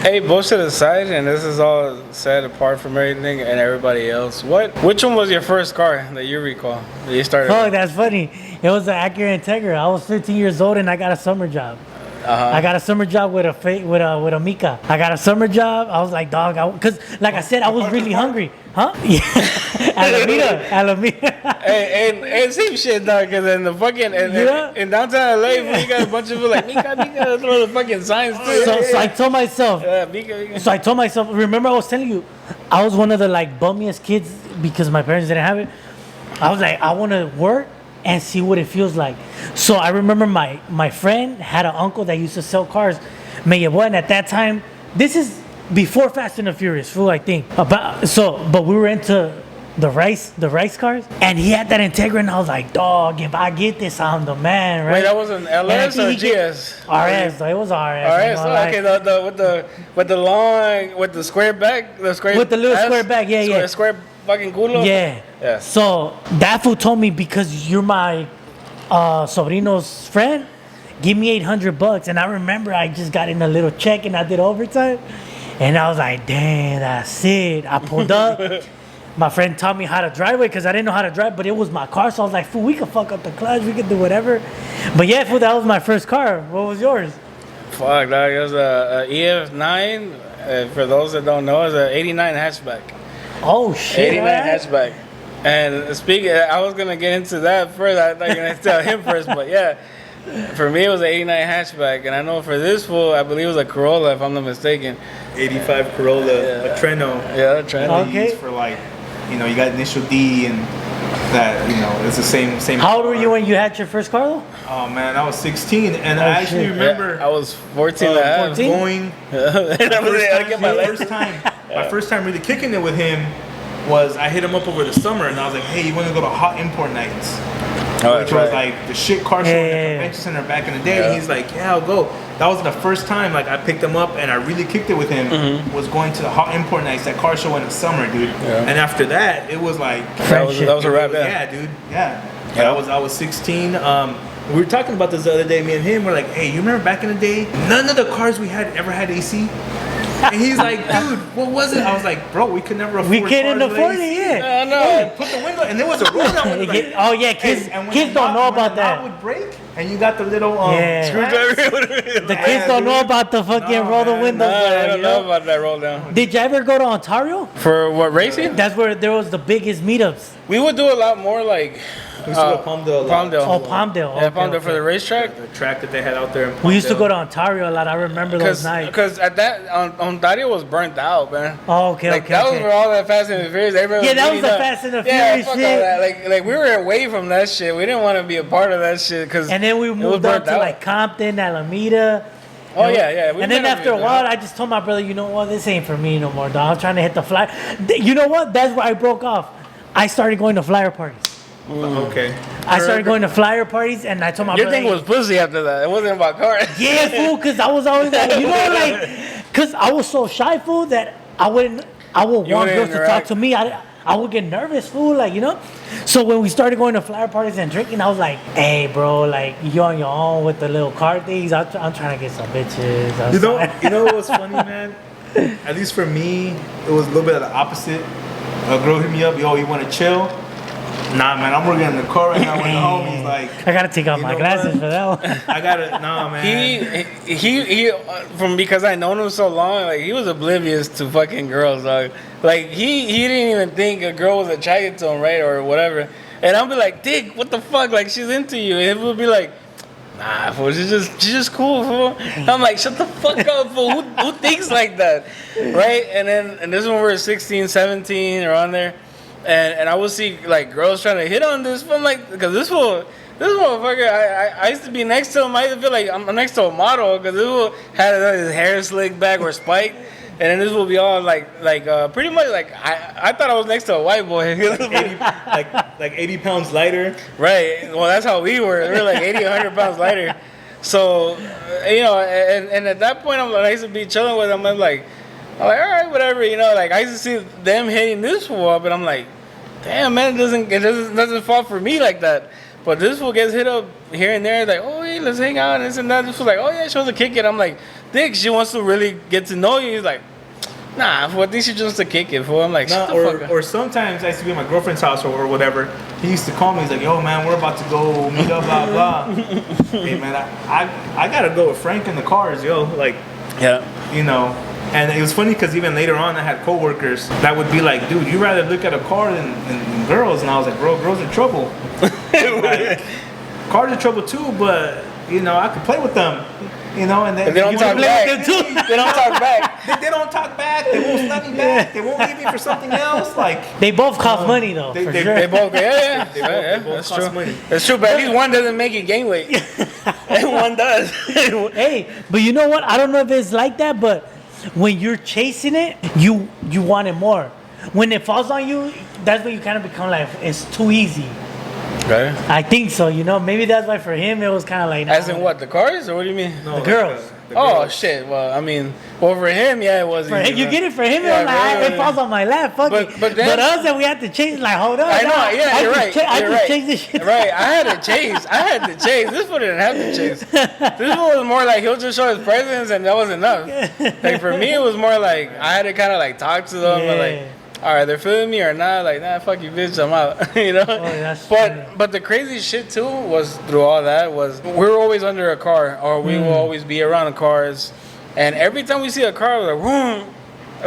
Hey, bullshit aside, and this is all said apart from everything and everybody else. Which one was your first car that you recall that you started? Fuck, that's funny. It was an Acura Integra. I was 15 years old and I got a summer job. I got a summer job with a Mika. I got a summer job. I was like, dog, because like I said, I was really hungry. Huh? Yeah. Alameda. Hey, same shit, dog. Because in the fucking in downtown LA, you got a bunch of people like Mika throw the fucking signs too. So I told myself. Mika. So I told myself. Remember, I was telling you, I was one of the like bummiest kids because my parents didn't have it. I was like, I want to work and see what it feels like. So I remember my friend had an uncle that used to sell cars. And at that time, this is before Fast and the Furious, fool, I think. But we were into the rice cars, and he had that Integra, and I was like, dog, if I get this, I'm the man, right? Wait, that was an LS or GS? RS, though. It was RS. RS, okay, with the square back, with the little square back, yeah. Square fucking culo. Yeah. So that fool told me, because you're my sobrino's friend, give me $800. And I remember I just got in a little check and I did overtime. And I was like, damn, that's it. I pulled up. My friend taught me how to drive it because I didn't know how to drive, but it was my car. So I was like, fool, we could fuck up the clutch. We could do whatever. But yeah, fool, that was my first car. What was yours? Fuck, dog. It was a EF9. For those that don't know, it's an 89 hatchback. Oh, shit. 89 hatchback. And speaking, I was going to get into that first. I thought you were going to tell him first, but yeah. For me, it was an 89 hatchback. And I know for this fool, I believe it was a Corolla, if I'm not mistaken. 85 Corolla, a Treno. Yeah, a Treno. Okay. For like, you got initial D and that, it's the same. How old were you when you had your first car, though? Oh, man, I was 16. And I actually remember. Yeah, I was 14 and a half. 14? Going. My first time really kicking it with him was I hit him up over the summer, and I was like, hey, you want to go to Hot Import Nights? Which was like the shit car show at the convention center back in the day. And he's like, yeah, I'll go. That was the first time like I picked him up and I really kicked it with him. Was going to the Hot Import Nights, that car show in the summer, dude. Yeah. And after that, it was like that was a wrap. Yeah, dude. Yeah. I was 16. We were talking about this the other day. Me and him were like, hey, you remember back in the day? None of the cars we had ever had AC. And he's like, dude, what was it? I was like, bro, we could never afford it. We couldn't afford it, yeah. No. Put the window, and there was a roll down window. Like, oh, yeah, kids don't know about that. When the knob would break, and you got the little screwdriver. The kids don't know about the fucking roll the windows. I don't know about that roll down. Did you ever go to Ontario? For what, racing? That's where there was the biggest meetups. We would do a lot more like... We used to go to Palmdale. Oh, Palmdale. Yeah, Palmdale for the racetrack. The track that they had out there in Palmdale. We used to go to Ontario a lot. I remember those nights. Because at that, Ontario was burnt out, man. Oh, okay, that was where all that Fast and the Furious. Yeah, that was the Fast and the Furious fuck shit. All that. Like we were away from that shit. We didn't want to be a part of that shit. And then we moved up to like Compton, Alameda. Oh, yeah. And then after a while, I just told my brother, you know what, this ain't for me no more, dog. I'm trying to hit the flyer. You know what? That's where I broke off. I started going to flyer parties. Okay. I started going to flyer parties, and I told my brother. Your thing was pussy after that. It wasn't about cars. Yeah, fool, because I was always like, because I was so shy, fool, that I would want girls to talk to me. I would get nervous, fool, So when we started going to flower parties and drinking, I was like, hey, bro, like, you on your own with the little car things. I'm trying to get some bitches. You know what was funny, man? At least for me, it was a little bit of the opposite. A girl hit me up, yo, you want to chill? Nah, man, I'm working in the car right now with the homies. Like, I gotta take off my glasses for that one. Nah, man. He from because I known him so long, like he was oblivious to fucking girls, dog. Like he didn't even think a girl was attracted to him, right, or whatever. And I'll be like, Dick, what the fuck? Like she's into you. And he would be like, nah, fool, she's just cool, fool. I'm like, shut the fuck up, fool. Who thinks like that, right? And this one we're 16, 17, around there. And I would see like girls trying to hit on this. I'm like, because this motherfucker, I used to be next to him. I used to feel like I'm next to a model because this fool had his hair slicked back or spiked, and then this will be all like pretty much like I thought I was next to a white boy. 80 pounds lighter. Right. Well, that's how we were. We were like 80, 100 pounds lighter. So, and at that point, I used to be chilling with him. I'm like, all right, whatever, like I used to see them hitting this fool up, and I'm like, damn, man, it doesn't fall for me like that. But this fool gets hit up here and there, like, oh, hey, let's hang out, and this and that. This fool's like, oh, yeah, shows a kick it. I'm like, Dick, she wants to really get to know you. He's like, nah, fool, I think she just wants to kick it, fool. I'm like, shut the fuck up. Or sometimes I used to be at my girlfriend's house or whatever. He used to call me. He's like, yo, man, we're about to go meet up, blah, blah. Hey, man, I got to go with Frank in the cars, yo. Like, Yeah. you know. And it was funny because even later on, I had coworkers that would be like, dude, you'd rather look at a car than girls. And I was like, bro, girls are trouble. Like, cars are trouble too, but, you know, I could play with them. You know, and then They don't talk back. them too. They don't talk back. They don't talk back. They won't slap me back. They won't leave me for something else. Like, They both cost money though, they- for they- sure. They both, yeah. They both That's cost true. money. That's true, but at least one doesn't make you gain weight. And one does. Hey, but you know what? I don't know if it's like that, but when you're chasing it, you want it more. When it falls on you, that's when you kind of become like, it's too easy. Right. I think so. You know, maybe that's why for him it was kind of like. As in what, the cars, or what do you mean? no, The girls. the Oh girls. shit! Well, I mean, well for him, yeah, it was. For easy, him, you man. get it for him. Yeah, It was like, right, it falls on my lap. Fuck But- it. but then- us, and we had to chase. Like, hold on. I know, nah, yeah, I you're just right. cha- I You're just right. chased this shit. Right, I had to chase. This fool didn't have to chase. This one was more like he'll just show his presence and that was enough. Like for me, it was more like I had to kind of like talk to them and Yeah. like, all right, they're feeling me or not. Like, nah, fuck you, bitch, I'm out. You know. that's funny. But the crazy shit too was through all that was we were always under a car or we will always be around cars, and every time we see a car, we're like, whoom.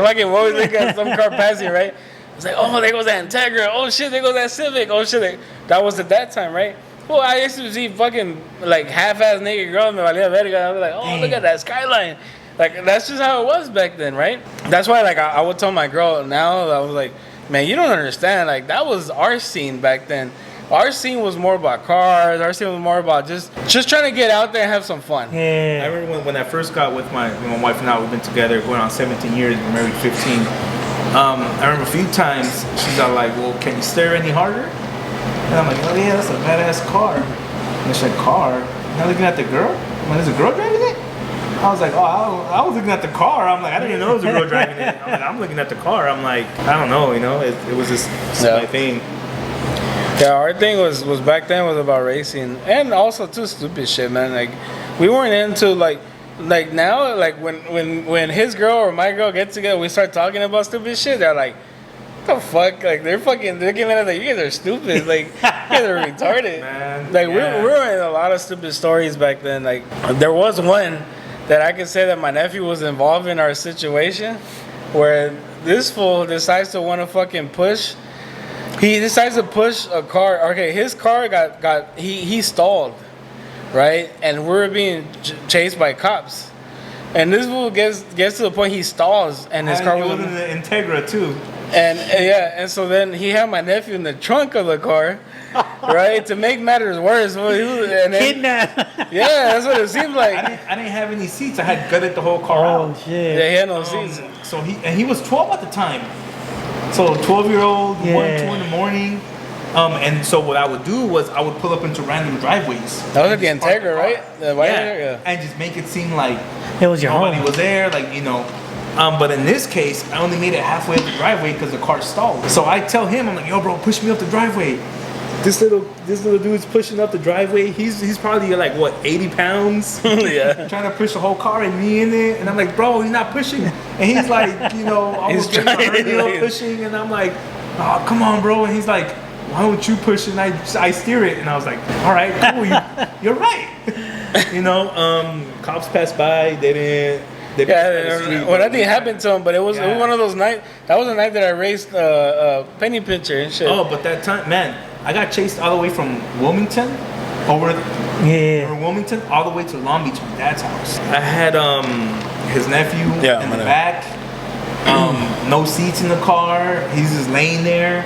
Like it always look at some car passing, right? It's like, oh, there goes that Integra. Oh shit, there goes that Civic. Oh shit, that was at that time, right? Well, I used to see fucking like half-ass naked girls. Me valía verga. I was like, oh, look at that Skyline. Like that's just how it was back then, right? That's why, like, I would tell my girl now. I was like, man, you don't understand. Like that was our scene back then. Our scene was more about cars. Our scene was more about just trying to get out there and have some fun. I Yeah. remember when I first got with my wife and I, we've been together going on 17 years, we're married 15. I remember a few times she's all like, well, can you stare any harder? And I'm like, oh yeah, that's a badass car. And she's like, car? You're not looking at the girl? When there's a girl driving it? I was like, oh, I was looking at the car. I'm like, I didn't even know there was a girl driving it. I'm like, I'm looking at the car. I'm like, I don't know, you know, it was just my thing. Yeah, our thing was back then was about racing and also too stupid shit, man. Like we weren't into like now, like when his girl or my girl get together, we start talking about stupid shit. They're like, what the fuck? Like they're looking at us like, you guys are stupid. Like you guys are retarded. Man, like yeah. we were in a lot of stupid stories back then. Like there was one that I could say that my nephew was involved in our situation where this fool decides to want to fucking push. He decides to push a car. Okay, his car he stalled, right? And we're being chased by cops. And this fool gets to the point he stalls, and his car It was was in the Integra too. and so then he had my nephew in the trunk of the car, right? To make matters worse, well, Kidnap. yeah, that's what it seemed like. I didn't have any seats. I had gutted the whole car Oh out. shit. Yeah, he had no seats. So he was 12 at the time. So 12-year-old, 1, 2 Yeah. in the morning. And so what I would do was I would pull up into random driveways. That was at the and just park Integra, car. right? The white Yeah. area? And just make it seem like It was your nobody home. was there, like, you know. But in this case, I only made it halfway up the driveway because the car stalled. So I tell him, I'm like, yo, bro, push me up the driveway. This little dude's pushing up the driveway. He's probably like what, 80 pounds? Yeah. Trying to push the whole car and me in it, and I'm like, bro, he's not pushing. And he's like, you know, almost He's getting trying, behind me, like- pushing, and I'm like, oh, come on, bro. And he's like, why don't you push it? And I steer it, and I was like, all right, cool, you're right. You know, cops passed by, they didn't. They Yeah, well, that didn't happen to him, but it was one of those nights. That was the night that I raced penny pincher and shit. Oh, but that time, man, I got chased all the way from Wilmington over Yeah. Wilmington all the way to Long Beach, my dad's house. I had his nephew Yeah, in my the nephew. back, no seats in the car. He's just laying there.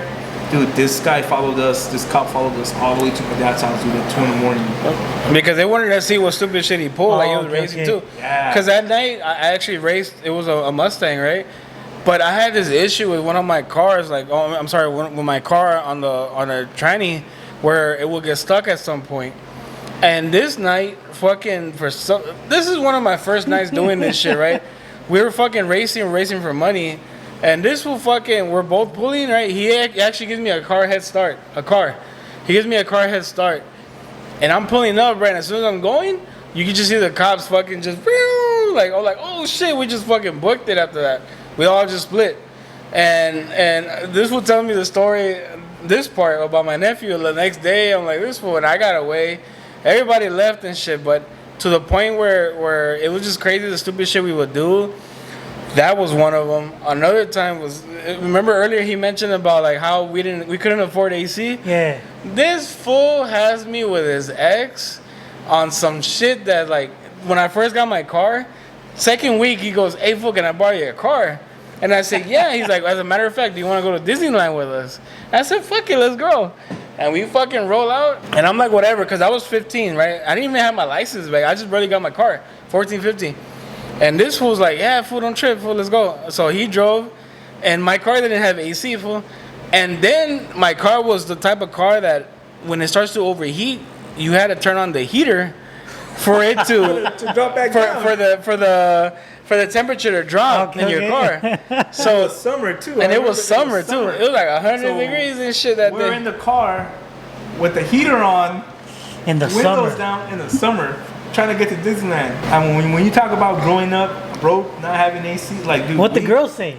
Dude, this cop followed us all the way to my dad's house, dude, at 2 in the morning. Because they wanted to see what stupid shit he pulled, like he was okay, racing okay. too. Yeah. Because that night I actually raced. It was a Mustang, right? But I had this issue with one of my cars, like with my car on a tranny, where it would get stuck at some point. And this night, this is one of my first nights doing this shit, right? We were fucking racing for money. And this will we're both pulling, right? He actually gives me a car head start. He gives me a car head start. And I'm pulling up, right? And as soon as I'm going, you can just see the cops fucking just Like, oh shit, we just fucking booked it after that. We all just split. And this will tell me the story, this part about my nephew. The next day, I'm like, this fool, and I got away. Everybody left and shit, but to the point where it was just crazy, the stupid shit we would do. That was one of them. Another time was, remember earlier he mentioned about like how we couldn't afford AC. Yeah. This fool has me with his ex on some shit that, like, when I first got my car, second week he goes, "Hey fool, can I borrow you a car?" And I said, "Yeah." He's like, "As a matter of fact, do you want to go to Disneyland with us?" I said, "Fuck it, let's go." And we fucking roll out. And I'm like, whatever, because I was 15, right? I didn't even have my license back. I just barely got my car, 14, 15. And this fool's like, "Yeah, fool, don't trip, fool, let's go." So he drove, and my car didn't have AC, fool. And then my car was the type of car that when it starts to overheat, you had to turn on the heater for it to drop back down. for the temperature to drop in your car. So it was summer too. And it was summer too. It was like 100 degrees and shit that day. We're in the car with the heater on, In the windows summer. down in the summer, trying to get to Disneyland. I mean, when you talk about growing up broke, not having AC, like, dude, What the girl say?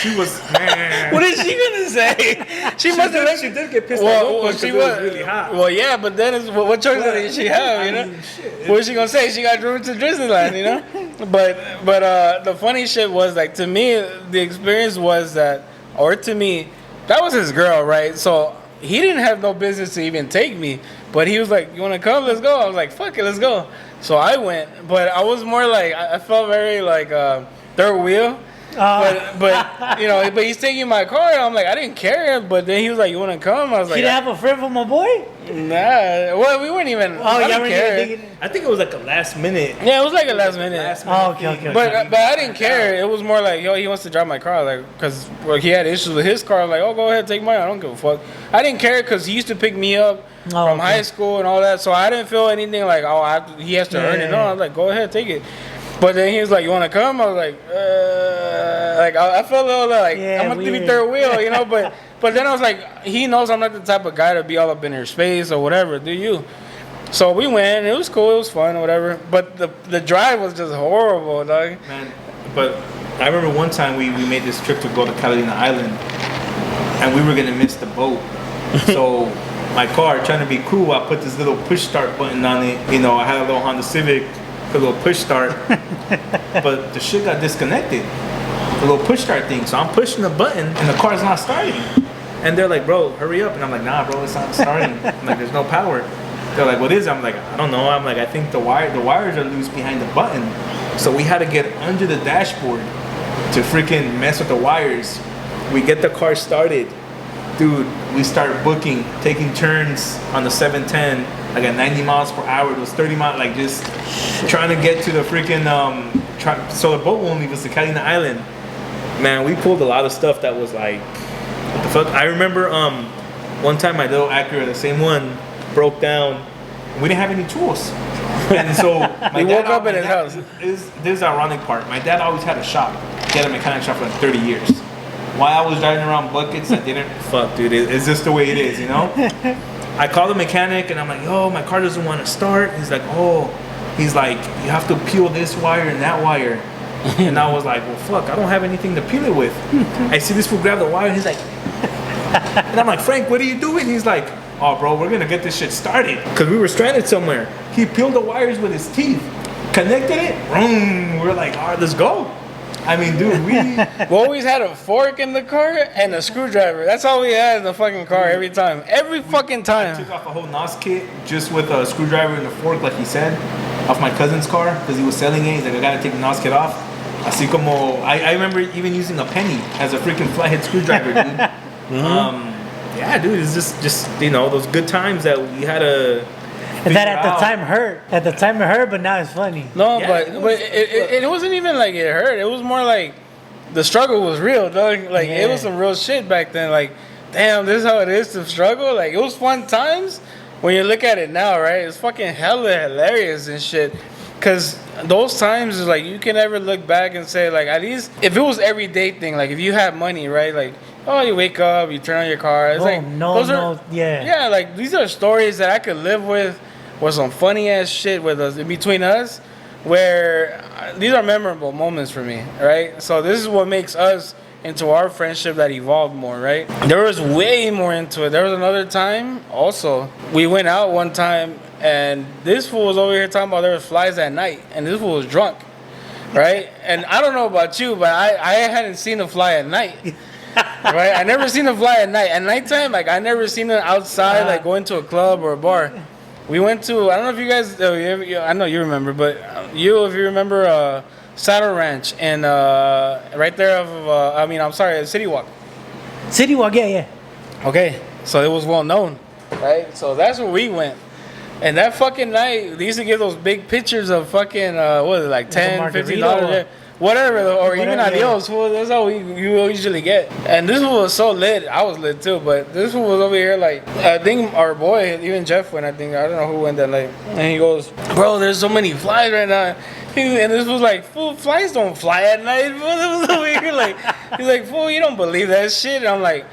She was, man. What is she gonna say? She must have. She did get pissed Well, off. she It was was really hot. Well, yeah, but then what choice did she have? You know, what was she gonna say? She got driven to Disneyland, you know. But the funny shit was, like, to me, the experience was that, or to me, that was his girl, right? So he didn't have no business to even take me, but he was like, "You wanna come? Let's go." I was like, "Fuck it, let's go." So I went, but I was more like, I felt very like third wheel. But you know, but he's taking my car. And I'm like, I didn't care. But then he was like, "You want to come?" I was like, She didn't have a friend for my boy? "Nah." Well, we weren't even. I didn't care. I think it was like a last minute. Yeah, it was like a last minute. Oh, okay. But I didn't care. It was more like, yo, he wants to drive my car, like, because he had issues with his car. I'm like, oh, go ahead, take mine. I don't give a fuck. I didn't care because he used to pick me up from high school and all that. So I didn't feel anything like, oh, he has to earn it. No, I was like, go ahead, take it. But then he was like, "You want to come?" I was like, I felt a little like, I'm gonna be third wheel, you know. But then I was like, he knows I'm not the type of guy to be all up in her space or whatever. Do you? So we went. It was cool. It was fun or whatever. But the drive was just horrible, dog. Man, but I remember one time we made this trip to go to Catalina Island, and we were gonna miss the boat. So my car, trying to be cool, I put this little push start button on it. You know, I had a little Honda Civic. A little push start, but the shit got disconnected. The little push start thing. So I'm pushing the button and the car's not starting. And they're like, "Bro, hurry up!" And I'm like, "Nah, bro, it's not starting." I'm like, "There's no power." They're like, "What is it?" I'm like, "I don't know." I'm like, "I think the wires are loose behind the button." So we had to get under the dashboard to freaking mess with the wires. We get the car started, dude. We start booking, taking turns on the 710. Like at 90 miles per hour, it was 30 miles, like just trying to get to the freaking, so the boat won't leave us to Catalina Island. Man, we pulled a lot of stuff that was like, what the fuck? I remember one time my little Acura, the same one, broke down. We didn't have any tools. And so we woke up in his house. This is the ironic part. My dad always had a shop. He had a mechanic shop for like 30 years. While I was driving around buckets, I didn't, fuck dude, it's just the way it is, you know? I called the mechanic and I'm like, "Yo, my car doesn't want to start." He's like, "You have to peel this wire and that wire." And I was like, "Well, fuck, I don't have anything to peel it with." I see this fool grab the wire and he's like, and I'm like, "Frank, what are you doing?" He's like, "Oh, bro, we're gonna get this shit started." Because we were stranded somewhere. He peeled the wires with his teeth, connected it, boom. We're like, "All right, let's go." I mean, dude, we always had a fork in the car and a screwdriver. That's all we had in the fucking car every time. Every fucking time. I took off a whole NOS kit just with a screwdriver and a fork, like he said, off my cousin's car because he was selling it. He's like, "I gotta take the NOS kit off." Así como, I remember even using a penny as a freaking flathead screwdriver, dude. Yeah, dude, it's just you know, those good times that we had to. And that at the time hurt. At the time it hurt, but now it's funny. No, yeah, but it wasn't even like it hurt. It was more like the struggle was real, dog. Like it was some real shit back then. Like, damn, this is how it is to struggle. Like it was fun times when you look at it now, right? It's fucking hella hilarious and shit. Cause those times is like you can never look back and say like at least if it was everyday thing, like if you had money, right? Like, oh, you wake up, you turn on your car. It's yeah, like these are stories that I could live with some funny ass shit with us in between us. where these are memorable moments for me, right? So this is what makes us into our friendship that evolved more, right? There was way more into it. There was another time also. We went out one time and this fool was over here talking about there was flies at night and this fool was drunk, right? And I don't know about you, but I hadn't seen a fly at night. Right? I never seen a fly at night. At nighttime, like I never seen it outside, like going to a club or a bar. We went to, I don't know if you guys, I know you remember, but if you remember Saddle Ranch and right there City Walk. City Walk, yeah. Okay, so it was well known, right? So that's where we went. And that fucking night, they used to give those big pictures of fucking, what was it, like $10, $15? Whatever, or even adios. Yeah. That's all you usually get. And this one was so lit. I was lit too, but this one was over here like, I think our boy, even Jeff went, I don't know who went that night. And he goes, bro, there's so many flies right now. And this was like, fool, flies don't fly at night. It was over here like, he's like, fool, you don't believe that shit. And I'm like,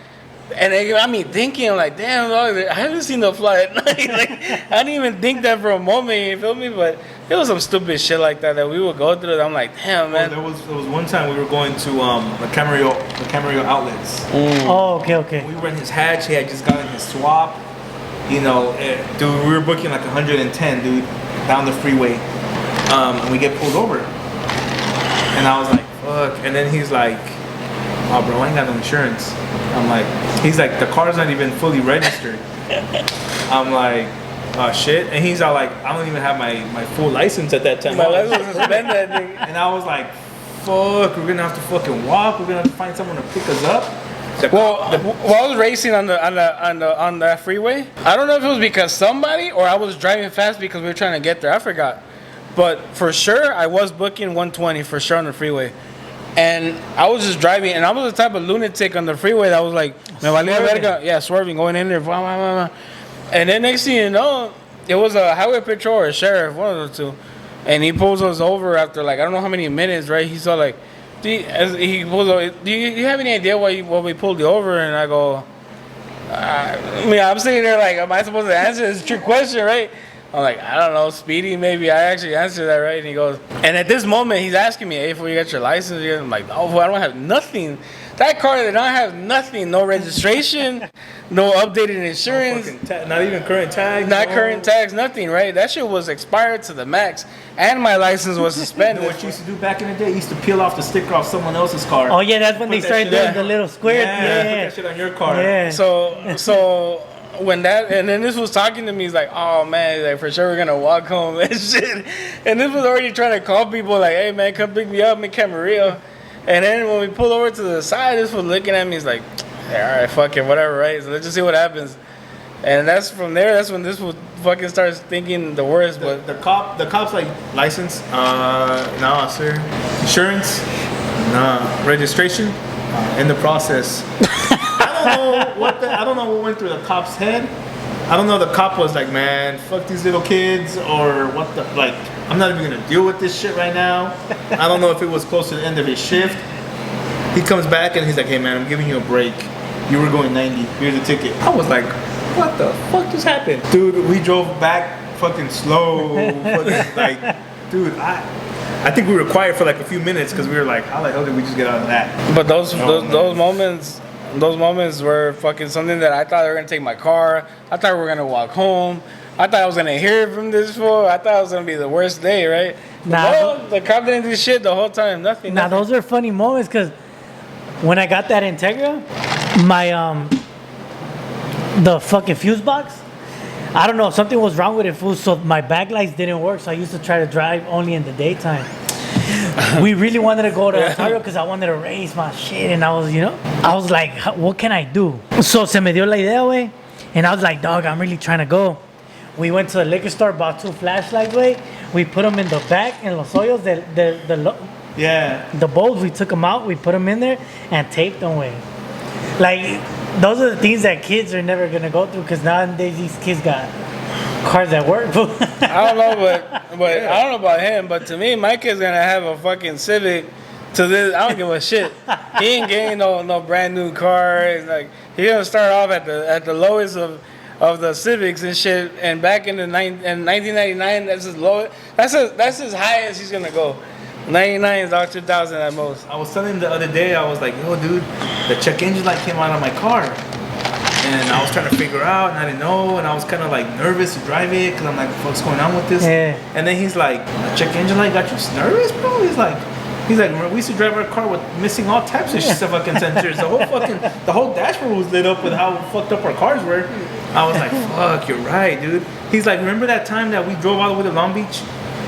and it got me thinking, I'm like, damn, dog, I haven't seen no fly at night. Like, I didn't even think that for a moment, you feel me? But it was some stupid shit like that we would go through. I'm like, damn, man. There was one time we were going to the Camarillo outlets. Oh, okay. We were in his hatch. He had just gotten his swap. You know, dude, we were booking like 110, dude, down the freeway. And we get pulled over. And I was like, fuck. And then he's like, oh, bro, I ain't got no insurance. I'm like, he's like, the car's not even fully registered. I'm like, oh shit. And he's all like, I don't even have my full license at that time. My license was suspended. And I was like, fuck, we're gonna have to fucking walk. We're gonna have to find someone to pick us up. While I was racing on that freeway, I don't know if it was because somebody or I was driving fast because we were trying to get there. I forgot. But for sure, I was booking 120 for sure on the freeway. And I was just driving, and I was the type of lunatic on the freeway that was like, me valía verga. Yeah, swerving, going in there. Blah, blah, blah. And then next thing you know, it was a highway patrol or a sheriff, one of the two. And he pulls us over after like, I don't know how many minutes, right? He's all like, he pulls over, do you have any idea why we pulled you over? And I go, I'm sitting there like, am I supposed to answer this trick question, right? I'm like, I don't know, speeding maybe. I actually answered that, right? And he goes, and at this moment, he's asking me, hey, before you got your license? I'm like, oh, I don't have nothing. That car did not have nothing. No registration, no updated insurance. Not even current tags. Current tags, nothing, right? That shit was expired to the max, and my license was suspended. You know what you used to do back in the day? You used to peel off the sticker off someone else's car. Oh, yeah, that's when they started doing the little square. Yeah, put that shit on your car. Yeah. So when that, and then this was talking to me, he's like, oh man, like for sure we're gonna walk home and shit. And this was already trying to call people like, hey man, come pick me up in Camarillo. And then when we pulled over to the side, this was looking at me, he's like, yeah, all right, fuck it, whatever, right? So let's just see what happens. And that's from there, that's when this was fucking starts thinking the worst. But the cop's like, license? Nah, sir. Insurance? Nah. Registration? In the process. I don't know what went through the cop's head. I don't know. The cop was like, man, fuck these little kids, or what the, like, I'm not even gonna deal with this shit right now. I don't know if it was close to the end of his shift. He comes back and he's like, hey man, I'm giving you a break. You were going 90. Here's a ticket. I was like, what the fuck just happened? Dude, we drove back fucking slow. Fucking, like, dude, I think we were quiet for like a few minutes because we were like, how the hell did we just get out of that? But those moments were fucking something that I thought they were gonna take my car. I thought we were gonna walk home. I thought I was gonna hear from this fool. I thought it was gonna be the worst day, right? The cop didn't do shit the whole time. Nothing. Those are funny moments because when I got that Integra, my the fucking fuse box, I don't know, something was wrong with it, fool. So my backlights didn't work. So I used to try to drive only in the daytime. We really wanted to go to Ontario because I wanted to race my shit, and I was like, what can I do? So se me dio la idea, way, and I was like, dog, I'm really trying to go. We went to the liquor store, bought 2 flashlights, way. We put them in the back in los hoyos, the bowls. We took them out, we put them in there, and taped them, way. Like, those are the things that kids are never gonna go through because nowadays these kids got cars that work. I don't know, but I don't know about him, but to me, my kid's gonna have a fucking Civic. To this, I don't give a shit. He ain't getting no brand new car. It's like he's gonna start off at the lowest of of the Civics and shit. And back in 1999, that's as low. That's as high as he's gonna go. 99 is all 2000 at most. I was telling him the other day, I was like, yo, dude, the check engine light came out on my car. And I was trying to figure out, and I didn't know, and I was kind of like nervous to drive it, because I'm like, what's going on with this? Yeah. And then he's like, the check engine light got you nervous, bro? He's like, we used to drive our car with missing all types of fucking sensors. The whole dashboard was lit up with how fucked up our cars were. I was like, fuck, you're right, dude. He's like, remember that time that we drove all the way to Long Beach?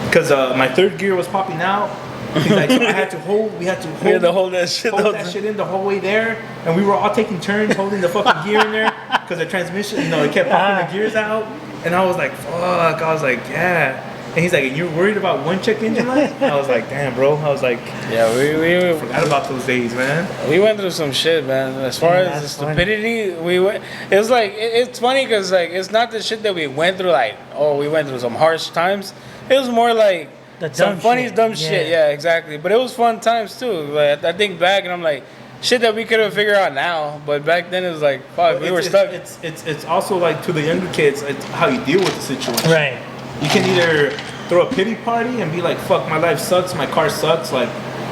Because my third gear was popping out. He's like, so we had to hold that shit in the whole way there, and we were all taking turns holding the fucking gear in there because the transmission, it kept popping the gears out, and I was like, fuck, I was like, yeah, and he's like, and you're worried about one check engine light? I was like, damn, bro, I was like, yeah, we forgot about those days, man. We went through some shit, man. As far as the stupidity, it was like, it's funny because like, it's not the shit that we went through, like, oh, we went through some harsh times. It was more like, some funny, dumb shit. Yeah, exactly. But it was fun times too. Like, I think back and I'm like, shit that we could have figured out now. But back then it was like, fuck, we were stuck. It's also like to the younger kids, it's how you deal with the situation. Right. You can either throw a pity party and be like, fuck, my life sucks, my car sucks, like,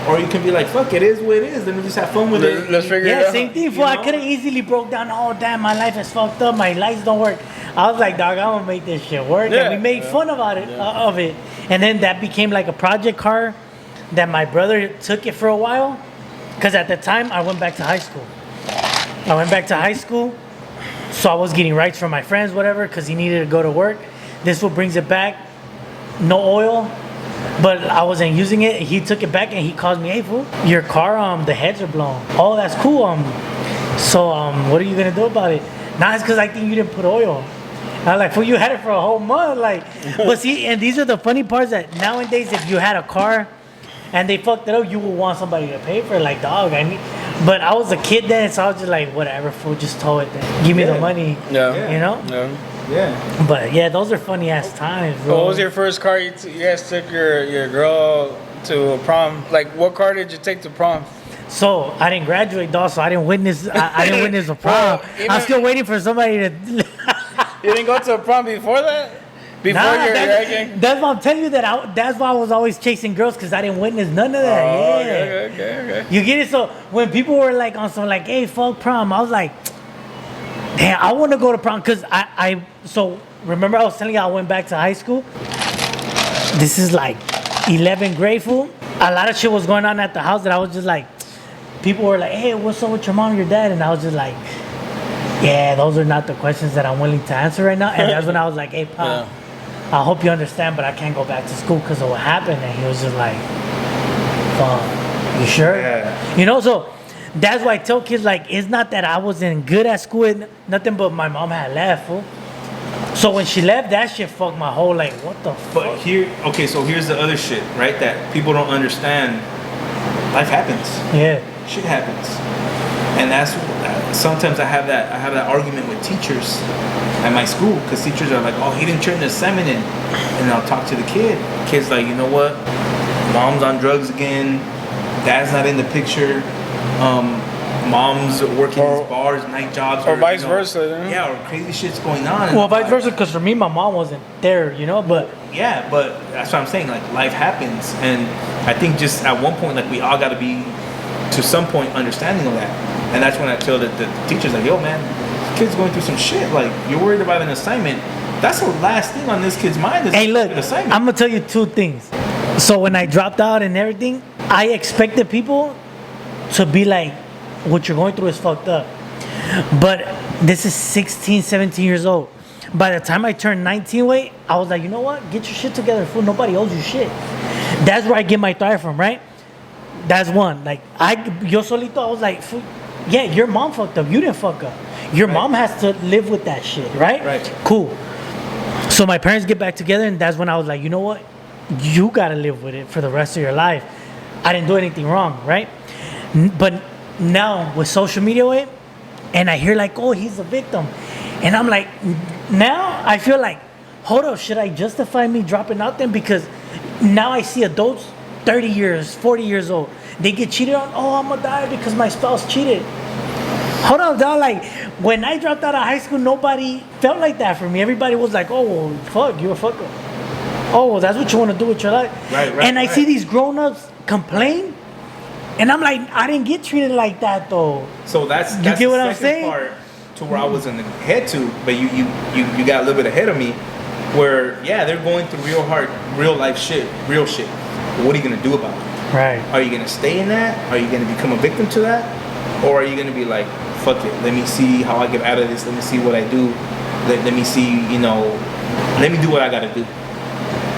or you can be like, fuck, it is what it is. Let me just have fun with it. Let's figure it out. Yeah, same thing. Fool. I could have easily broke down. Oh damn, my life is fucked up. My lights don't work. I was like, dog, I'm gonna make this shit work. Yeah. And we made fun about it, of it. And then that became like a project car that my brother took it for a while. Because at the time, I went back to high school. So I was getting rides from my friends, whatever, because he needed to go to work. This one brings it back. No oil. But I wasn't using it. He took it back and he calls me, hey, fool, your car, the heads are blown. Oh, that's cool. So what are you going to do about it? Nah, it's because I think you didn't put oil. I was like, well, you had it for a whole month. Like, but see, and these are the funny parts that nowadays, if you had a car and they fucked it up, you would want somebody to pay for it. Like, dog, but I was a kid then, so I was just like, whatever, fool, just tow it then. Give me the money. Yeah. You know? Yeah. But yeah, those are funny ass times, bro. What was your first car you guys took your girl to prom? Like, what car did you take to prom? So I didn't graduate, dog. So I didn't witness. I didn't witness a prom. I'm still waiting for somebody to. You didn't go to a prom before that? Before your gang? That's why I'm telling you that. That's why I was always chasing girls because I didn't witness none of that. Oh, yeah. Okay. You get it? So when people were like on some like, hey, fuck prom, I was like, damn, I want to go to prom because So remember I was telling you I went back to high school. This is like 11th grade, fool. A lot of shit was going on at the house that I was just like, people were like, hey, what's up with your mom and your dad? And I was just like, yeah, those are not the questions that I'm willing to answer right now. And that's when I was like, hey, Pop, I hope you understand, but I can't go back to school because of what happened. And he was just like, fuck, you sure? Yeah. You know, so that's why I tell kids, like, it's not that I wasn't good at school, nothing but my mom had left, fool. So when she left, that shit fucked my whole, like, what the fuck? But so here's the other shit, right? That people don't understand. Life happens. Yeah. Shit happens. And that's sometimes I have that argument with teachers at my school because teachers are like, oh, he didn't turn the assignment in, and I'll talk to the kid's like, you know what, mom's on drugs again, dad's not in the picture, mom's working these bars, night jobs, or vice versa. Yeah, or crazy shit's going on. Well, vice versa, because for me, my mom wasn't there, you know, but yeah, but that's what I'm saying, like, life happens, and I think just at one point, like, we all got to be to some point understanding of that. And that's when I tell the teachers, like, yo, man, this kid's going through some shit. Like, you're worried about an assignment. That's the last thing on this kid's mind is hey, look, an assignment. I'm going to tell you two things. So when I dropped out and everything, I expected people to be like, what you're going through is fucked up. But this is 16, 17 years old. By the time I turned 19, I was like, you know what? Get your shit together, fool. Nobody owes you shit. That's where I get my thrive from, right? That's one. Like, yo solito, I was like, yeah, your mom fucked up. You didn't fuck up. Your mom has to live with that shit, right? Right. Cool. So my parents get back together, and that's when I was like, you know what? You gotta live with it for the rest of your life. I didn't do anything wrong, right? But now with social media, and I hear like, oh, he's a victim. And I'm like, now I feel like, hold up, should I justify me dropping out then? Because now I see adults 30 years, 40 years old. They get cheated on. Oh, I'm gonna die because my spouse cheated. Hold on, dog. Like, when I dropped out of high school, nobody felt like that for me. Everybody was like, "Oh, well, fuck, you're a fucker. Oh, well, that's what you want to do with your life." Right, and I see these grown-ups complain, and I'm like, I didn't get treated like that though. So that's get what the I'm second saying? part to where I was in the head to, but you got a little bit ahead of me, where yeah, they're going through real hard, real life shit, real shit. But what are you gonna do about it? Right. Are you gonna stay in that? Are you gonna become a victim to that? Or are you gonna be like, fuck it, let me see how I get out of this, let me see what I do, let me see, let me do what I gotta do.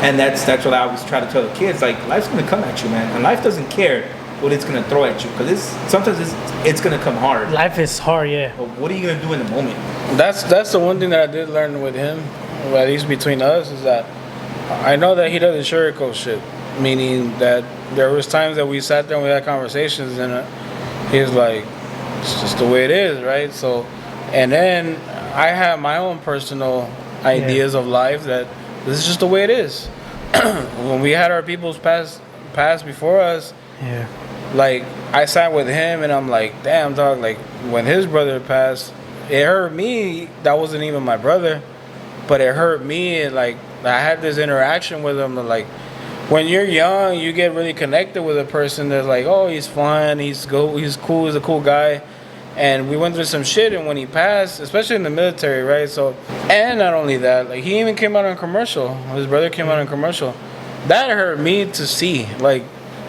And that's what I always try to tell the kids, like, life's gonna come at you, man, and life doesn't care what it's gonna throw at you, because sometimes it's gonna come hard. Life is hard, yeah. But what are you gonna do in the moment? That's the one thing that I did learn with him, at least between us, is that I know that he doesn't sugarcoat shit. Meaning that there was times that we sat there and we had conversations, and he was like, "It's just the way it is, right?" So, and then I have my own personal ideas of life that this is just the way it is. When we had our people's pass before us, Yeah. like I sat with him and I'm like, damn dog, like when his brother passed, it hurt me. That wasn't even my brother, but it hurt me. And like I had this interaction with him. Like when you're young, you get really connected with a person that's like, oh, he's fun, he's cool, he's a cool guy. And we went through some shit, and when he passed, especially in the military, right? So, and not only that, like he even came out on commercial. His brother came out on commercial. That hurt me to see, like,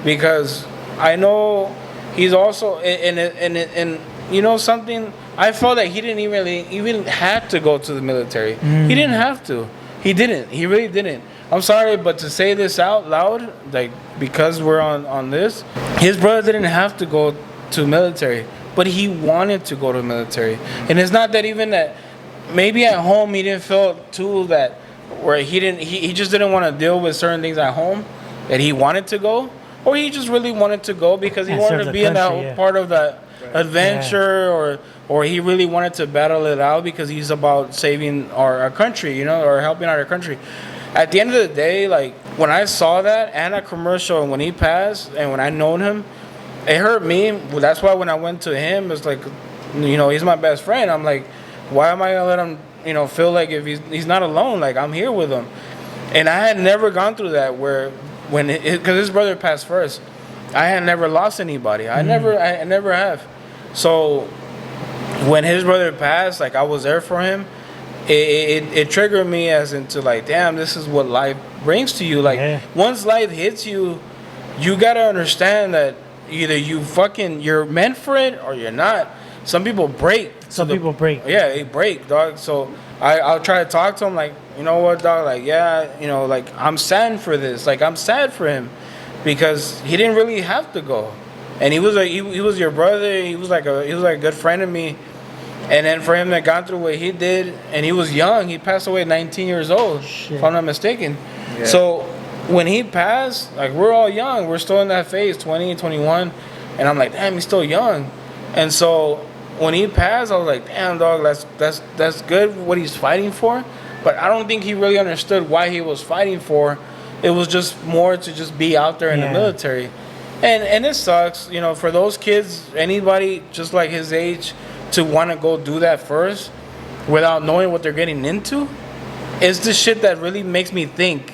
because I know he's also and you know something. I felt that he didn't even have to go to the military. He didn't have to. He didn't. He really didn't. I'm sorry, but to say this out loud, like because we're on this, his brother didn't have to go to military. But he wanted to go to the military. And it's not that even that maybe at home he didn't feel too that where he just didn't want to deal with certain things at home that he wanted to go, or he just really wanted to go because he wanted to be in that part of that adventure, or he really wanted to battle it out because he's about saving our country, you know, or helping out our country. At the end of the day, like when I saw that and a commercial and when he passed and when I known him, it hurt me. Well, that's why when I went to him, it's like, you know, he's my best friend. I'm like, why am I gonna let him, you know, feel like if he's not alone, like I'm here with him. And I had never gone through that where because his brother passed first, I had never lost anybody. I never have. So when his brother passed, like I was there for him. It triggered me as into like, damn, this is what life brings to you. Like once life hits you, you gotta understand that either you're meant for it or you're not. Some people break. Some people break. Yeah, they break, dog. So I'll try to talk to him like, you know what, dog? Like, yeah, you know, like I'm sad for this. Like I'm sad for him because he didn't really have to go, and he was your brother. He was like a good friend of me. And then for him that gone through what he did, and he was young. He passed away at 19 years old, if I'm not mistaken. Yeah. So when he passed, like we're all young, we're still in that phase, 20, 21, and I'm like, damn, he's still young. And so when he passed, I was like, damn, dog, that's good what he's fighting for. But I don't think he really understood why he was fighting for. It was just more to just be out there in the military. And it sucks, you know, for those kids, anybody just like his age to want to go do that first without knowing what they're getting into. It's the shit that really makes me think.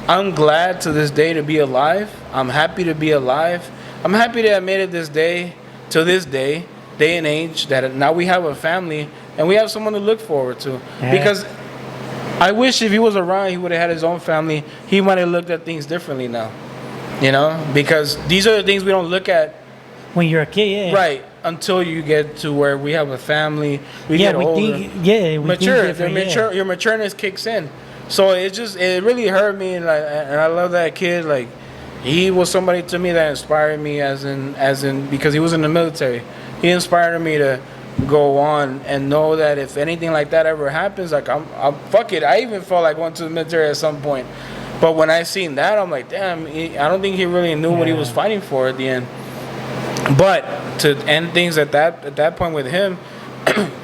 I'm glad to this day to be alive. I'm happy to be alive. I'm happy that I made it this day, to this day and age, that now we have a family and we have someone to look forward to. Yeah. Because I wish if he was around, he would have had his own family. He might have looked at things differently now. You know? Because these are the things we don't look at when you're a kid, right, until you get to where we have a family, we get older. Your matureness kicks in. So it really hurt me, and I love that kid. Like he was somebody to me that inspired me, as in because he was in the military. He inspired me to go on and know that if anything like that ever happens, like I'm fuck it. I even felt like going to the military at some point, but when I seen that, I'm like, damn. I don't think he really knew what he was fighting for at the end. But to end things at that point with him,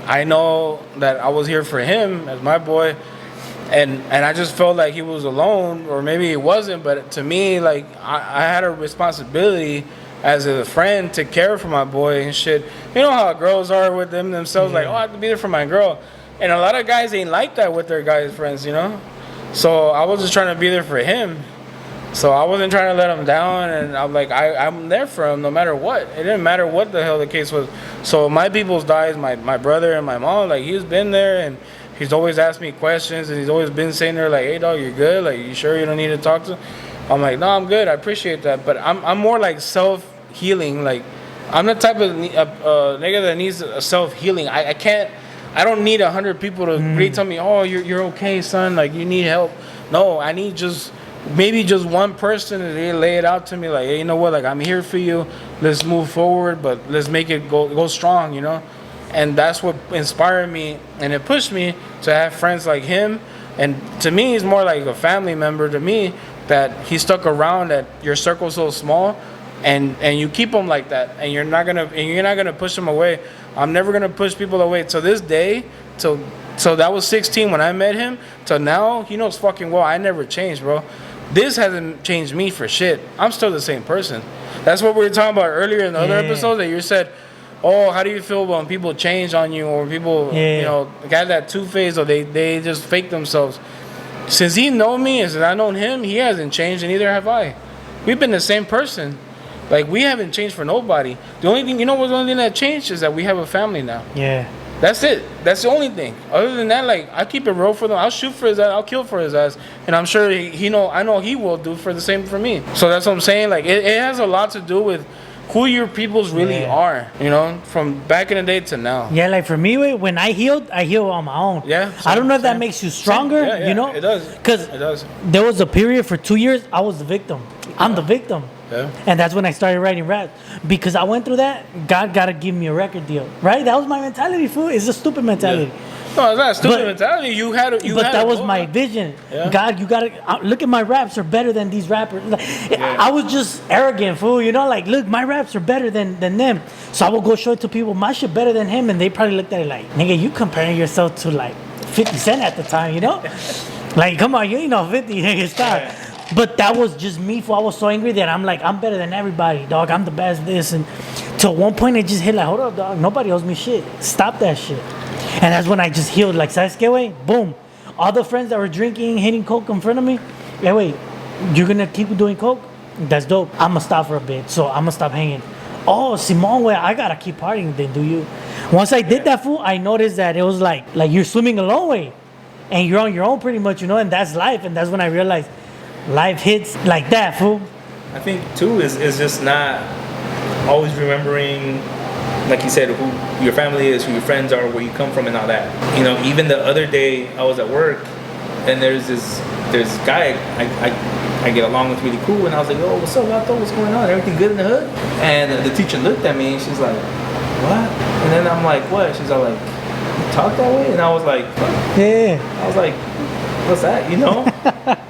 I know that I was here for him as my boy. And I just felt like he was alone, or maybe he wasn't. But to me, like I had a responsibility as a friend to care for my boy and shit. You know how girls are with them themselves, like, oh, I have to be there for my girl. And a lot of guys ain't like that with their guys friends, you know? So I was just trying to be there for him. So I wasn't trying to let him down, and I'm like, I'm there for him no matter what. It didn't matter what the hell the case was. So my people's dies, my brother and my mom, like, he's been there, and he's always asked me questions, and he's always been saying there, like, hey, dog, you good? Like, you sure you don't need to talk to him? I'm like, no, I'm good. I appreciate that. But I'm more like self-healing. Like, I'm the type of nigga that needs a self-healing. I don't need 100 people to really tell me, oh, you're okay, son. Like, you need help. No, I need maybe just one person to lay it out to me, like, hey, you know what, like, I'm here for you, let's move forward, but let's make it go strong, you know? And that's what inspired me, and it pushed me to have friends like him. And to me, he's more like a family member to me, that he stuck around, that your circle's so small, and you keep them like that, and you're not gonna push them away. I'm never gonna push people away. To this day, so that was 16 when I met him, till now, he knows fucking well I never changed, bro. This hasn't changed me for shit. I'm still the same person. That's what we were talking about earlier in the other episode, that you said, oh, how do you feel when people change on you, or people, you know, got that two-face, or they just fake themselves. Since he know me and since I known him, he hasn't changed, and neither have I. We've been the same person. Like, we haven't changed for nobody. The only thing, you know what, the only thing that changed is that we have a family now. Yeah. That's it. That's the only thing. Other than that, like, I keep it real for them. I'll shoot for his ass. I'll kill for his ass. And I'm sure I know he will do for the same for me. So that's what I'm saying. Like, it has a lot to do with who your peoples really are, you know, from back in the day to now. Yeah, like for me, when I healed on my own. Yeah. I don't know if that makes you stronger, you know? It does. Because there was a period for 2 years, I was the victim. I'm the victim. Yeah. And that's when I started writing raps. Because I went through that, God got to give me a record deal, right? That was my mentality, fool. It's a stupid mentality. Yeah. No, it's not a stupid mentality. But that was my vision. Yeah. God, you got to look at my raps are better than these rappers. I was just arrogant, fool. You know, like, look, my raps are better than them. So I will go show it to people, my shit better than him. And they probably looked at it like, nigga, you comparing yourself to like 50 Cent at the time, you know? Like, come on, you ain't no 50, nigga, stop. Yeah. But that was just me, fool. I was so angry that I'm like, I'm better than everybody, dog. I'm the best this. And till one point, it just hit like, hold up, dog. Nobody owes me shit. Stop that shit. And that's when I just healed. Like, ¿sabes qué, way? Boom. All the friends that were drinking, hitting coke in front of me, hey, wait, you're going to keep doing coke? That's dope. I'm going to stop for a bit. So I'm going to stop hanging. Oh, Simone, way, I got to keep partying then, do you? Once I did that, fool, I noticed that it was like you're swimming a long way. And you're on your own pretty much, you know, and that's life. And that's when I realized life hits like that, fool. I think, too, is just not always remembering, like you said, who your family is, who your friends are, where you come from, and all that. You know, even the other day, I was at work, and there's this guy I get along with really cool, and I was like, oh, what's up, Vato? What's going on? Everything good in the hood? And the teacher looked at me, and she's like, what? And then I'm like, what? She's all like, you talk that way? And I was like, what? Yeah. I was like, what's that, you know?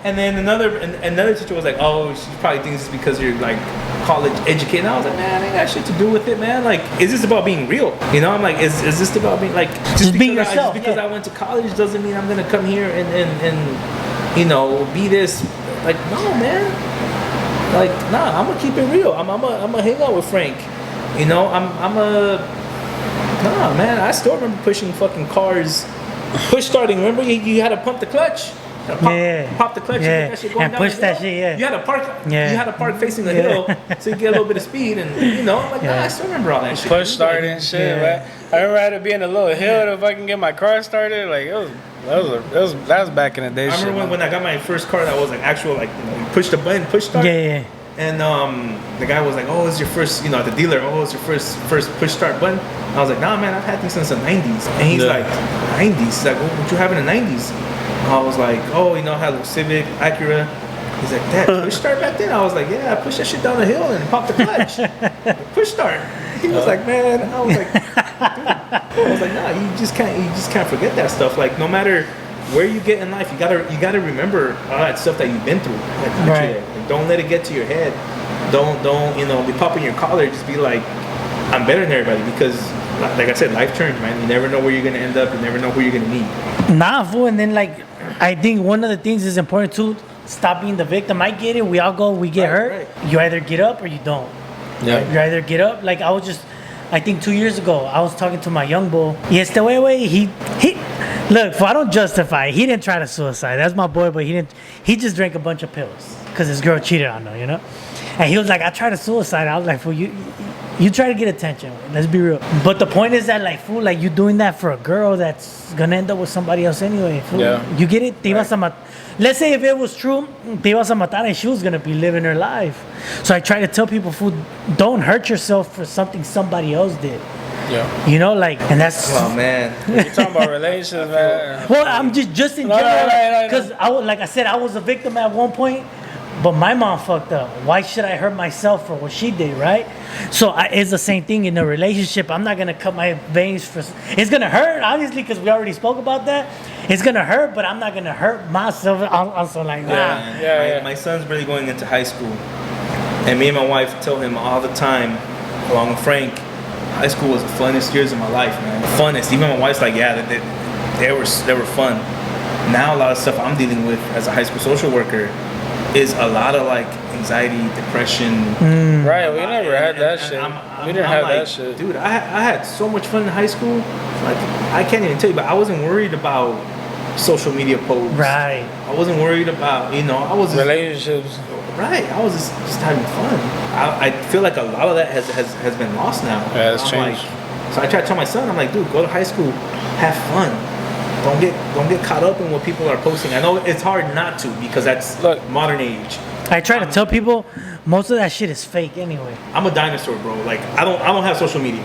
And then another teacher was like, oh, she probably thinks it's because you're like college educated. And I was like, man, ain't got shit to do with it, man. Like, is this about being real? You know, I'm like, is this about being like just being yourself? Just because I went to college doesn't mean I'm gonna come here and you know, be this. Like, no, man. Like, nah, I'm gonna keep it real. I'm gonna hang out with Frank. You know, nah, man. I still remember pushing fucking cars. Push starting, remember you had to pump the clutch? Pop the clutch and get that shit going and down push that shit, You had to park facing the hill so you get a little bit of speed, and you know, I'm like, nah, I still remember all that shit. Push starting and shit, man. I remember I had to be in a little hill to fucking get my car started. Like, that was back in the day. I remember when I got my first car that was like actual, like, you know, you push the button, push start. Yeah. And the guy was like, oh, it's your first, you know, at the dealer, oh, it's your first push start button. I was like, nah, man, I've had these since the 90s. And he's like, 90s? He's like, what you have in the 90s? I was like, oh, you know, I had a Civic, Acura. He's like, Dad, push start back then? I was like, yeah, I pushed that shit down the hill and popped the clutch. Push start. He was like, man. I was like, dude. I was like, nah, you just can't forget that stuff. Like, no matter where you get in life, you gotta remember all that stuff that you've been through. Like, right. Don't let it get to your head. Don't you know, be popping your collar. Just be like, I'm better than everybody, because like I said, life turns, man. You never know where you're gonna end up. You never know who you're gonna meet. Nah, fool. And then, like, I think one of the things is important too. Stop being the victim. I get it. We all go. We get hurt. Right. You either get up or you don't. Yeah. You either get up, like I think 2 years ago, I was talking to my young bull. Yes, the way he look. I don't justify it. He didn't try to suicide. That's my boy, but he didn't. He just drank a bunch of pills because his girl cheated on him, And he was like, I tried to suicide. I was like, fool, you try to get attention. Let's be real. But the point is that, like, fool, like, you doing that for a girl that's gonna end up with somebody else anyway. Fool. Yeah. You get it? Te ibas a Let's say if it was true, te ibas a matar and she was gonna be living her life. So I try to tell people, fool, don't hurt yourself for something somebody else did. Yeah. Like, and that's. Oh man. You're talking about relationships, man. Well, I'm just in No, general, no. because like I said, I was a victim at one point, but my mom fucked up. Why should I hurt myself for what she did, right? So it's the same thing in a relationship. I'm not gonna cut my veins for. It's gonna hurt, obviously, because we already spoke about that. It's gonna hurt, but I'm not gonna hurt myself. Also, like, My son's really going into high school, and me and my wife tell him all the time, along with Frank, high school was the funnest years of my life, man. The funnest. Even my wife's like, yeah, they were fun. Now a lot of stuff I'm dealing with as a high school social worker is a lot of like anxiety, depression. Right, we never had that shit. We didn't have that shit. Dude, I had so much fun in high school. Like, I can't even tell you, but I wasn't worried about social media posts. Right. I wasn't worried about, I was Relationships. Right, I was just having fun. I feel like a lot of that has been lost now. Yeah, it's changed. So I try to tell my son, I'm like, dude, go to high school, have fun. Don't get caught up in what people are posting. I know it's hard not to because that's modern age. I try to tell people most of that shit is fake anyway. I'm a dinosaur, bro. Like I don't have social media.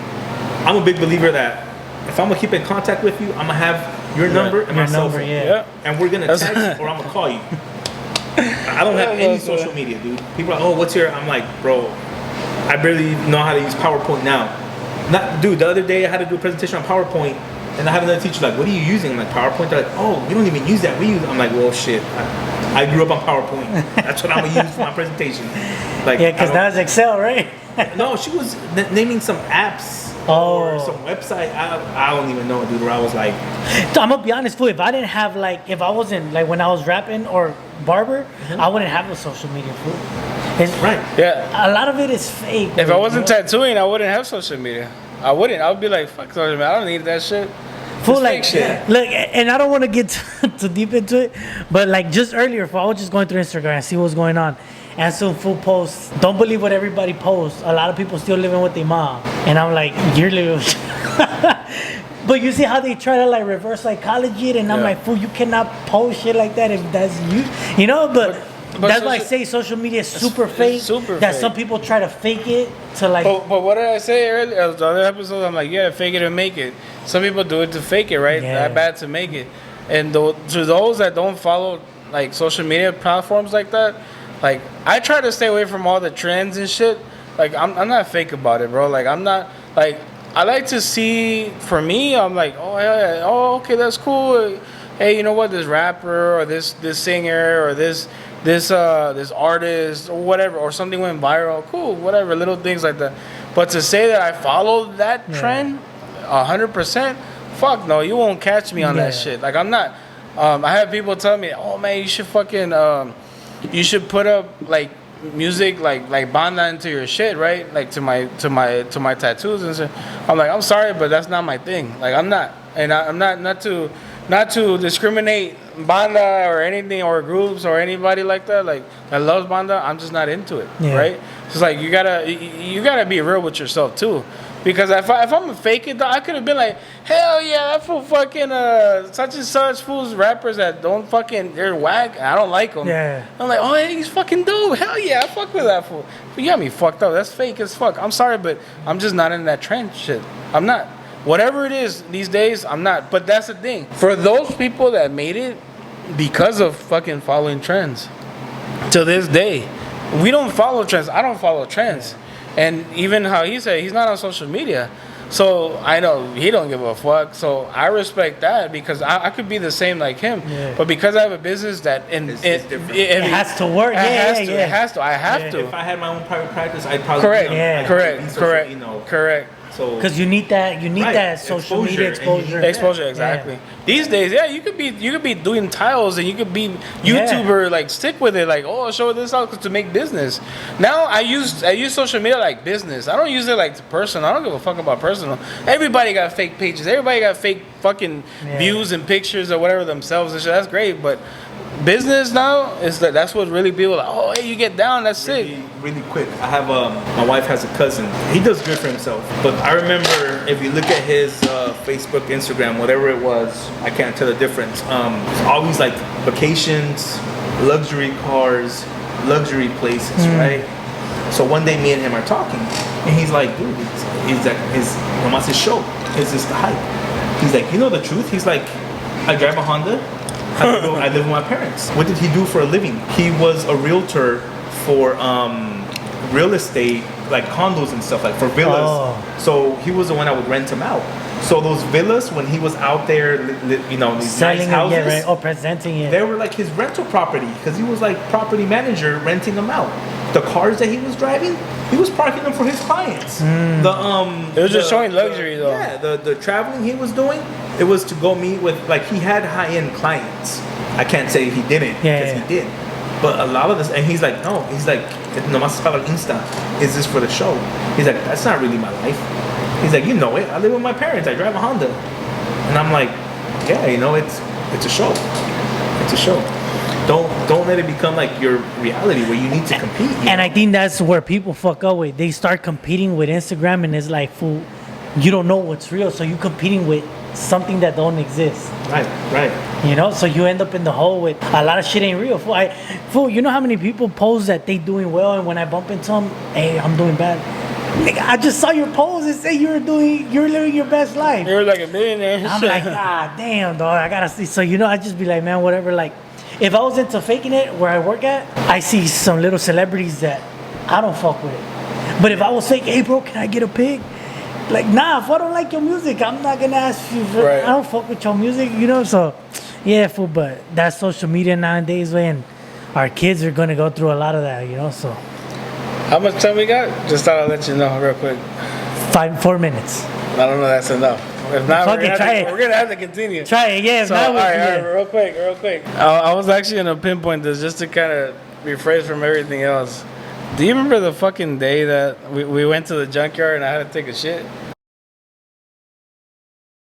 I'm a big believer that if I'm gonna keep in contact with you, I'm gonna have your number and my cell phone. Yeah. And we're gonna text or I'm gonna call you. I don't have any social media, dude. People are, what's your? I'm like, bro, I barely know how to use PowerPoint now. Dude, the other day I had to do a presentation on PowerPoint, and I had another teacher like, what are you using? I'm like, PowerPoint. They're like, oh, we don't even use that. We use. I'm like, well, shit. I grew up on PowerPoint. That's what I'm gonna use for my presentation. Like, yeah, because now it's Excel, right? No, she was naming some apps. Or some website. I don't even know, dude. Where I was like, I'm gonna be honest, fool. If I didn't have if I wasn't when I was rapping or barber, I wouldn't have a social media, fool. Right. Yeah. A lot of it is fake. If I wasn't tattooing, I wouldn't have social media. I wouldn't. I would be like, fuck social media. I don't need that shit. Fool, like, shit. Look, and I don't want to get too deep into it, but like just earlier, I was just going through Instagram and see what's going on. And some fool posts, don't believe what everybody posts. A lot of people still living with their mom. And I'm like, you're living But you see how they try to reverse psychology it, and I'm like, fool, you cannot post shit like that if that's you. But that's why I say social media is super fake. Super that fake. some people try to fake it to But what did I say earlier? The other episode, I'm like, yeah, fake it and make it. Some people do it to fake it, right? Yeah. That bad to make it. And to those that don't follow social media platforms like that, I try to stay away from all the trends and shit. I'm not fake about it, bro. I'm not I like to see. For me, I'm like, oh yeah, oh okay, that's cool. Hey, you know what? This rapper or this singer or this artist or whatever, or something went viral. Cool, whatever, little things like that. But to say that I follow that trend 100%, fuck no, you won't catch me on that shit. I'm not. I have people tell me, oh man, you should fucking you should put up music like banda into your shit, right? To my tattoos and shit. I'm like, I'm sorry, but that's not my thing. I'm not, and I'm not to discriminate banda or anything or groups or anybody like that that loves banda. I'm just not into it, right? It's you gotta be real with yourself too. Because if I'm a fake it, I could have been like, hell yeah, that fool fucking such and such fools rappers that don't fucking, they're whack. I don't like them. Yeah. I'm like, oh, hey, he's fucking dope. Hell yeah, I fuck with that fool. But you got me fucked up. That's fake as fuck. I'm sorry, but I'm just not in that trend shit. I'm not. Whatever it is these days, I'm not. But that's the thing. For those people that made it because of fucking following trends, to this day, we don't follow trends. I don't follow trends. And even how he said, he's not on social media. So I know he don't give a fuck. So I respect that because I could be the same like him. Yeah. But because I have a business that it has to work. It has to. I have to. If I had my own private practice, I'd probably correct. be on, correct. So Because you need that Right. that social media Exposure. exposure. Exposure, exactly. Yeah. These days, yeah, you could be doing tiles and you could be YouTuber, like stick with it, like I'll show this out to make business. Now I use social media like business. I don't use it like personal. I don't give a fuck about personal. Everybody got fake pages. Everybody got fake fucking views and pictures or whatever themselves and shit. That's great, but business now is that's what really people like. Oh, hey, you get down. That's sick. Really quick, I have my wife has a cousin. He does good for himself, but I remember if you look at his Facebook, Instagram, whatever it was, I can't tell the difference. It's always like vacations, luxury cars, luxury places, right? So one day, me and him are talking, and he's like, "Dude, he's like, nomás his show. It's just the hype." He's like, "You know the truth?" He's like, "I drive a Honda. I live with my parents." What did he do for a living? He was a realtor for real estate, like condos and stuff, like for villas. Oh. So he was the one that would rent them out. So those villas, when he was out there, these Selling nice houses, it, yeah, right? Or presenting it. they were like his rental property because he was like property manager renting them out. The cars that he was driving, he was parking them for his clients. It was just showing luxury, though. Yeah, the traveling he was doing, it was to go meet with, like, he had high end clients. I can't say he didn't, because he did. But a lot of this, and he's like, no, he's like, nomás para Insta. Is this for the show? He's like, that's not really my life. He's like, you know it. I live with my parents. I drive a Honda. And I'm like, yeah, it's a show. It's a show. Don't let it become like your reality where you need to compete. And I think that's where people fuck up with. They start competing with Instagram, and it's like, fool, you don't know what's real, so you're competing with something that don't exist. Right. You know, so you end up in the hole with a lot of shit ain't real. Fool, you know how many people post that they doing well, and when I bump into them, hey, I'm doing bad. Nigga, I just saw your post and say you're living your best life. You're like a millionaire. I'm like, ah, damn, dog, I gotta see. So, you know, I just be like, man, whatever. Like, if I was into faking it where I work at, I see some little celebrities that I don't fuck with. But if I was fake, hey, bro, can I get a pic? Like, nah, if I don't like your music, I'm not gonna ask you. Right. I don't fuck with your music, you know? So, yeah, fool, but that's social media nowadays, and our kids are gonna go through a lot of that, you know? So, How much time we got? Just thought I'd let you know real quick. 4 minutes. I don't know that's enough. If not, Fuck it, try it. we're gonna have to continue. Try it, yeah. So, all right, real quick. I was actually gonna pinpoint this just to kind of rephrase from everything else. Do you remember the fucking day that we went to the junkyard and I had to take a shit?